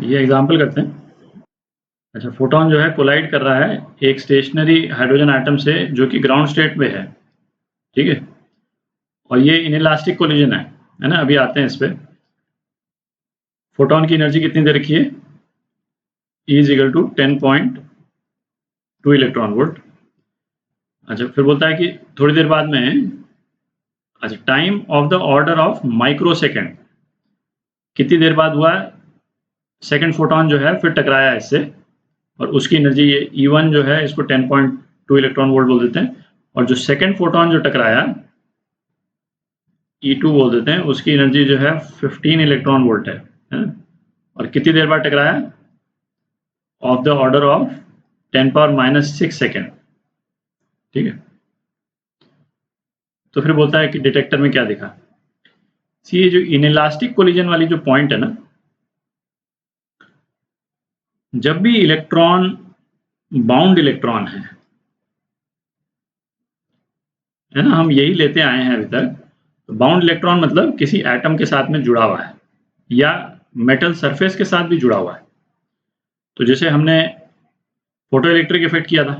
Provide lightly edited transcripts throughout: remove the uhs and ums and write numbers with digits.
ये एग्जांपल करते हैं। अच्छा, फोटॉन जो है कोलाइड कर रहा है एक स्टेशनरी हाइड्रोजन एटम से जो कि ग्राउंड स्टेट पे है, ठीक है? और ये इनइलास्टिक कोलिजन है ना? अभी आते हैं इस पे। फोटॉन की एनर्जी कितनी दे रखी है? E is equal to 10.2 electron volt. अच्छा, फिर बोलता है कि थोड़ी देर बाद में, अच्छा, time of the order of micro second, कितनी देर बाद हुआ सेकेंड फोटॉन जो है फिर टकराया इससे, और उसकी एनर्जी ये E1 जो है इसको 10.2 इलेक्ट्रॉन वोल्ट बोल देते हैं, और जो सेकेंड फोटॉन जो टकराया E2 बोल देते हैं, उसकी एनर्जी जो है 15 इलेक्ट्रॉन वोल्ट है ना? और कितनी देर बाद टकराया? Of the order of 10⁻⁻6 second, ठीक है? तो फिर बोलता है कि डिटेक्टर में क्या दिखा। ये जो इनइलास्टिक कोलिजन वाली जो पॉइंट है ना, जब भी इलेक्ट्रॉन बाउंड इलेक्ट्रॉन है ना, हम यही लेते आए हैं अभी तक। तो बाउंड इलेक्ट्रॉन मतलब किसी एटम के साथ में जुड़ा हुआ है या मेटल सरफेस के साथ भी जुड़ा हुआ है। तो जैसे हमने फोटो इलेक्ट्रिक इफेक्ट किया था,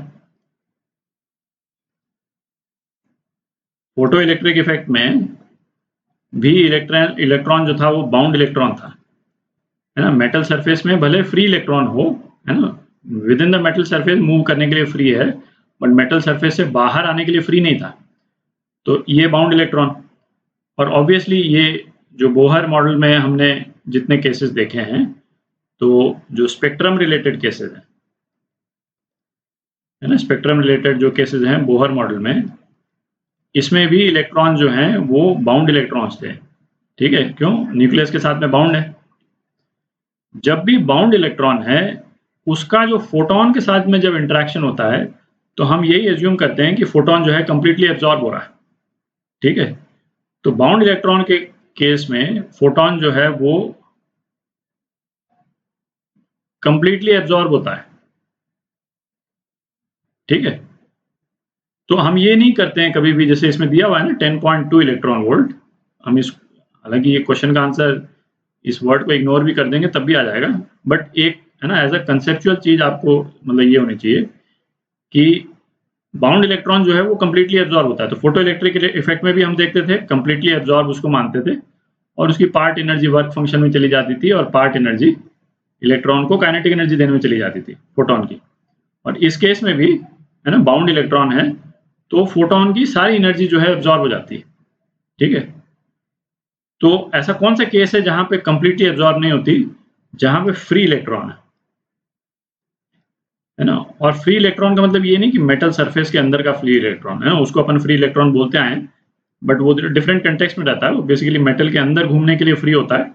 फोटो इलेक्ट्रिक इफेक्ट में भी इलेक्ट्रॉन जो था वो बाउंड इलेक्ट्रॉन था, है ना? मेटल सरफेस में भले फ्री इलेक्ट्रॉन हो, है ना, with in the metal surface move करने के लिए फ्री है, बट मेटल सरफेस से बाहर आने के लिए फ्री नहीं था। तो ये बाउंड इलेक्ट्रॉन। और ऑब्वियसली ये जो बोहर मॉडल में हमने जितने केसेस देखे हैं, तो जो स्पेक्ट्रम रिलेटेड केसेस हैं, है ना, स्पेक्ट्रम रिलेटेड जो केसेस हैं बोहर मॉडल में, इसमें भी इलेक्ट्रॉन जो हैं वो बाउंड इलेक्ट्रॉन्स थे, ठीक है? क्यों? न्यूक्लियस के साथ में बाउंड है। जब भी बाउंड इलेक्ट्रॉन है, उसका जो फोटॉन के साथ में जब इंटरेक्शन होता है, तो हम यही एज्यूम करते हैं कि फोटॉन जो है कंप्लीटली एब्जॉर्ब हो रहा है, ठीक है? तो बाउंड इलेक्ट्रॉन के केस में फोटॉन जो है वो कंप्लीटली एब्जॉर्ब होता है, ठीक है? तो हम ये नहीं करते हैं कभी भी, जैसे इसमें दिया हुआ है ना 10.2 इलेक्ट्रॉन वोल्ट, हम इस, हालांकि ये क्वेश्चन का आंसर इस वर्ड को इग्नोर भी कर देंगे तब भी आ जाएगा, बट एक है ना एज अ कंसेप्चुअल चीज आपको मतलब ये होनी चाहिए कि बाउंड इलेक्ट्रॉन जो है वो कंप्लीटली एब्जॉर्ब होता है। तो फोटो इलेक्ट्रिक इफेक्ट में भी हम देखते थे कंप्लीटली एब्जॉर्ब उसको मानते थे, और उसकी पार्ट एनर्जी वर्क फंक्शन में चली जाती थी, और पार्ट एनर्जी इलेक्ट्रॉन को काइनेटिक एनर्जी देने में चली जाती थी फोटोन की। और इस केस में भी, है ना, बाउंड इलेक्ट्रॉन है तो फोटोन की सारी एनर्जी जो है एब्जॉर्ब हो जाती है, ठीक है? तो ऐसा कौन सा केस है जहां पे कंप्लीटली एब्जॉर्ब नहीं होती? जहां पे फ्री इलेक्ट्रॉन है ना? और फ्री इलेक्ट्रॉन का मतलब ये नहीं कि मेटल सरफेस के अंदर का फ्री इलेक्ट्रॉन, है ना, उसको अपन फ्री इलेक्ट्रॉन बोलते आए, बट वो डिफरेंट कंटेक्स्ट में रहता है। वो बेसिकली मेटल के अंदर घूमने के लिए फ्री होता है।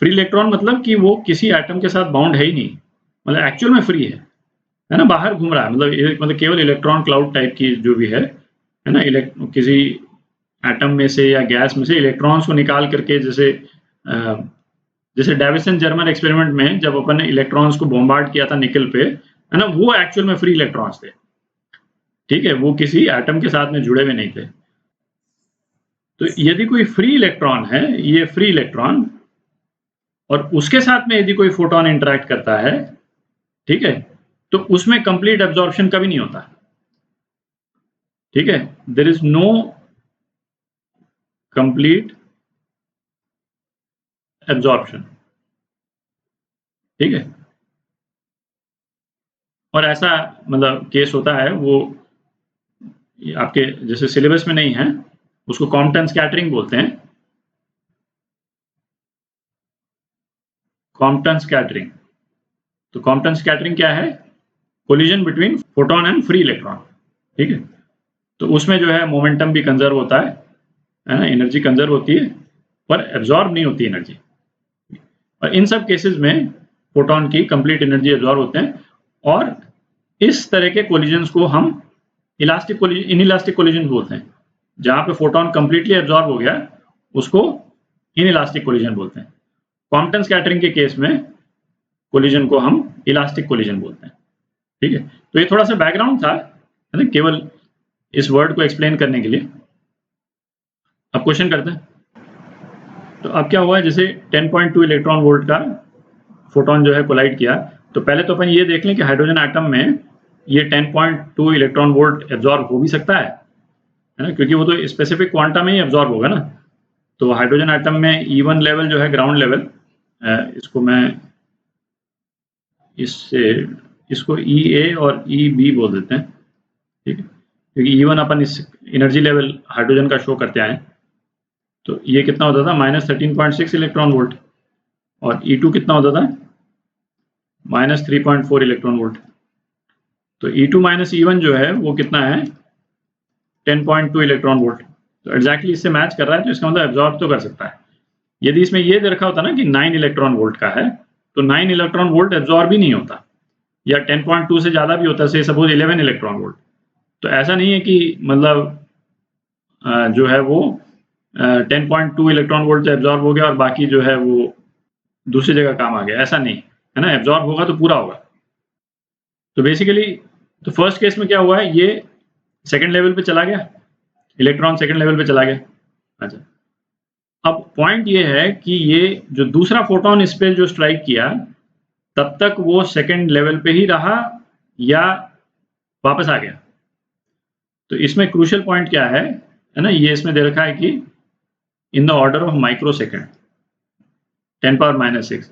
फ्री इलेक्ट्रॉन मतलब कि वो किसी एटम के साथ बाउंड है ही नहीं, मतलब एक्चुअल में फ्री है ना, बाहर घूम रहा है, मतलब केवल इलेक्ट्रॉन क्लाउड टाइप की जो भी है ना, किसी एटम में से या गैस में से इलेक्ट्रॉन्स को निकाल करके, जैसे जैसे डेविसन जर्मन एक्सपेरिमेंट में जब अपन ने इलेक्ट्रॉन्स को बॉम्बार्ड किया था निकल पे, है ना, वो एक्चुअल में फ्री इलेक्ट्रॉन्स थे, ठीक है? वो किसी एटम के साथ में जुड़े हुए नहीं थे। तो यदि कोई फ्री इलेक्ट्रॉन है, ये फ्री इलेक्ट्रॉन, और उसके साथ में यदि कोई फोटोन इंटरेक्ट करता है, ठीक है, तो उसमें कंप्लीट एब्जॉर्प्शन कभी नहीं होता, ठीक है? There is no complete absorption, ठीक है? और ऐसा मतलब केस होता है, वो आपके जैसे सिलेबस में नहीं है, उसको कॉम्पटन स्कैटरिंग बोलते हैं। कॉम्पटन स्कैटरिंग, तो कॉम्पटन स्कैटरिंग क्या है? Collision between photon and free electron, ठीक है? तो उसमें जो है मोमेंटम भी कंजर्व होता है ना, एनर्जी कंजर्व होती है, पर एब्जॉर्ब नहीं होती एनर्जी। और इन सब केसेस में फोटोन की कंप्लीट एनर्जी एब्जॉर्ब होते हैं, और इस तरह के कोलिजन्स को हम इलास्टिक कोलिजन, इनइलास्टिक कोलिजन बोलते हैं। जहां पे फोटोन कंप्लीटली एब्जॉर्ब हो गया, उसको इनइलास्टिक कोलिजन बोलते हैं। क्वांटम स्कैटरिंग के केस में कोलिजन को हम इलास्टिक कोलिजन बोलते हैं, ठीक है? तो ये थोड़ा सा बैकग्राउंड था, है ना, केवल इस वर्ड को एक्सप्लेन करने के लिए। अब क्वेश्चन करते हैं। तो अब क्या हुआ है, जैसे 10.2 इलेक्ट्रॉन वोल्ट का फोटोन जो है कोलाइड किया, तो पहले तो अपन ये देख लें कि हाइड्रोजन एटम में ये 10.2 इलेक्ट्रॉन वोल्ट एब्जॉर्ब हो भी सकता है ना, क्योंकि वो तो स्पेसिफिक क्वांटा में ही एब्जॉर्ब होगा ना। तो हाइड्रोजन एटम में E1 लेवल जो है ग्राउंड लेवल, इसको मैं इसको EA और EB बोल देते हैं, ठीक है, क्योंकि E1 अपन इस एनर्जी लेवल हाइड्रोजन का शो करते आए। तो ये कितना होता था, -13.6 इलेक्ट्रॉन वोल्ट, और E2 कितना होता था, -3.4 इलेक्ट्रॉन वोल्ट। तो E2 माइनस E1 जो है वो कितना है, 10.2 इलेक्ट्रॉन वोल्ट। तो एग्जैक्टली इससे मैच कर रहा है, तो इसका मतलब एब्जॉर्ब तो कर सकता है। यदि इसमें ये दे रखा होता ना कि 9 इलेक्ट्रॉन वोल्ट का है, तो 9 इलेक्ट्रॉन वोल्ट एब्जॉर्ब ही नहीं होता, या 10.2 से ज़्यादा भी होता, से सपोज 11 इलेक्ट्रॉन वोल्ट। तो ऐसा नहीं है कि मतलब जो है वो 10.2 इलेक्ट्रॉन वोल्ट से एब्जॉर्ब हो गया और बाकी जो है वो दूसरी जगह काम आ गया, ऐसा नहीं है ना। एब्जॉर्ब होगा तो पूरा होगा। तो बेसिकली तो फर्स्ट केस में क्या हुआ है, ये सेकंड लेवल पे चला गया, इलेक्ट्रॉन सेकंड लेवल पे चला गया। अच्छा, अब पॉइंट ये है कि ये जो दूसरा फोटोन इस पे जो स्ट्राइक किया, तब तक वो सेकंड लेवल पे ही रहा या वापस आ गया। तो इसमें क्रूशियल पॉइंट क्या है ना, ये इसमें दे रखा है कि in the order of micro second 10⁻⁻⁶।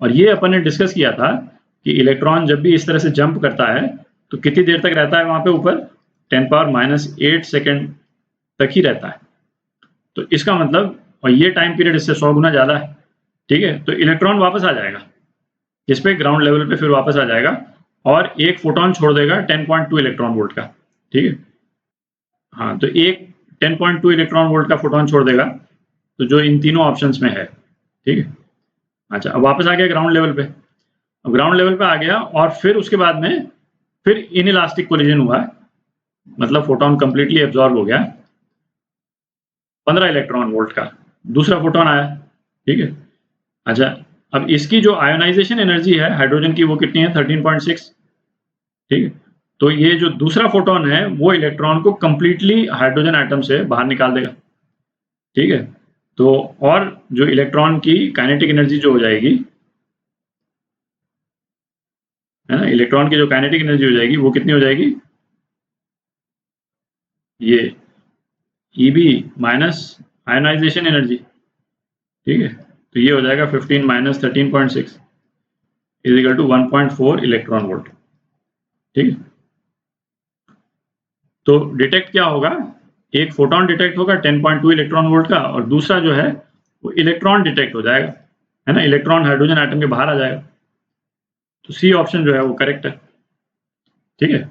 और ये अपन ने डिस्कस किया था कि इलेक्ट्रॉन जब भी इस तरह से जंप करता है तो कितनी देर तक रहता है वहां पे ऊपर, 10⁻⁸ सेकेंड तक ही रहता है। तो इसका मतलब, और ये टाइम पीरियड इससे 100 गुना ज़्यादा है, ठीक है। तो इलेक्ट्रॉन वापस आ जाएगा इस पे ग्राउंड लेवल पे, फिर वापस आ जाएगा और एक फोटोन छोड़ देगा 10.2 इलेक्ट्रॉन वोल्ट का, ठीक है। हाँ, तो एक 10.2 इलेक्ट्रॉन वोल्ट का फोटोन छोड़ देगा, तो जो इन तीनों ऑप्शंस में है, ठीक है। अच्छा, अब वापस आ गया ग्राउंड लेवल पे। अब ग्राउंड लेवल पे आ गया और फिर उसके बाद में फिर इनइलास्टिक कोलिजन हुआ, मतलब फोटोन कंप्लीटली एब्जॉर्ब हो गया, 15 इलेक्ट्रॉन वोल्ट का दूसरा फोटोन आया, ठीक है। अच्छा, अब इसकी जो आयोनाइजेशन एनर्जी है हाइड्रोजन की, वो कितनी है, 13.6, ठीक है। तो ये जो दूसरा फोटोन है वो इलेक्ट्रॉन को कंप्लीटली हाइड्रोजन एटम से बाहर निकाल देगा, ठीक है। तो और जो इलेक्ट्रॉन की काइनेटिक एनर्जी जो हो जाएगी, है ना, इलेक्ट्रॉन की जो काइनेटिक एनर्जी हो जाएगी वो कितनी हो जाएगी, ये EB माइनस आयोनाइजेशन एनर्जी, ठीक है। तो ये हो जाएगा 15 minus 13.6 is equal to 1.4 electron volt, ठीक है। तो डिटेक्ट क्या होगा, एक फोटोन डिटेक्ट होगा 10.2 इलेक्ट्रॉन वोल्ट का, और दूसरा जो है वो इलेक्ट्रॉन डिटेक्ट हो जाएगा, है ना, इलेक्ट्रॉन हाइड्रोजन एटम के बाहर आ जाएगा। तो सी ऑप्शन जो है वो करेक्ट है, ठीक है।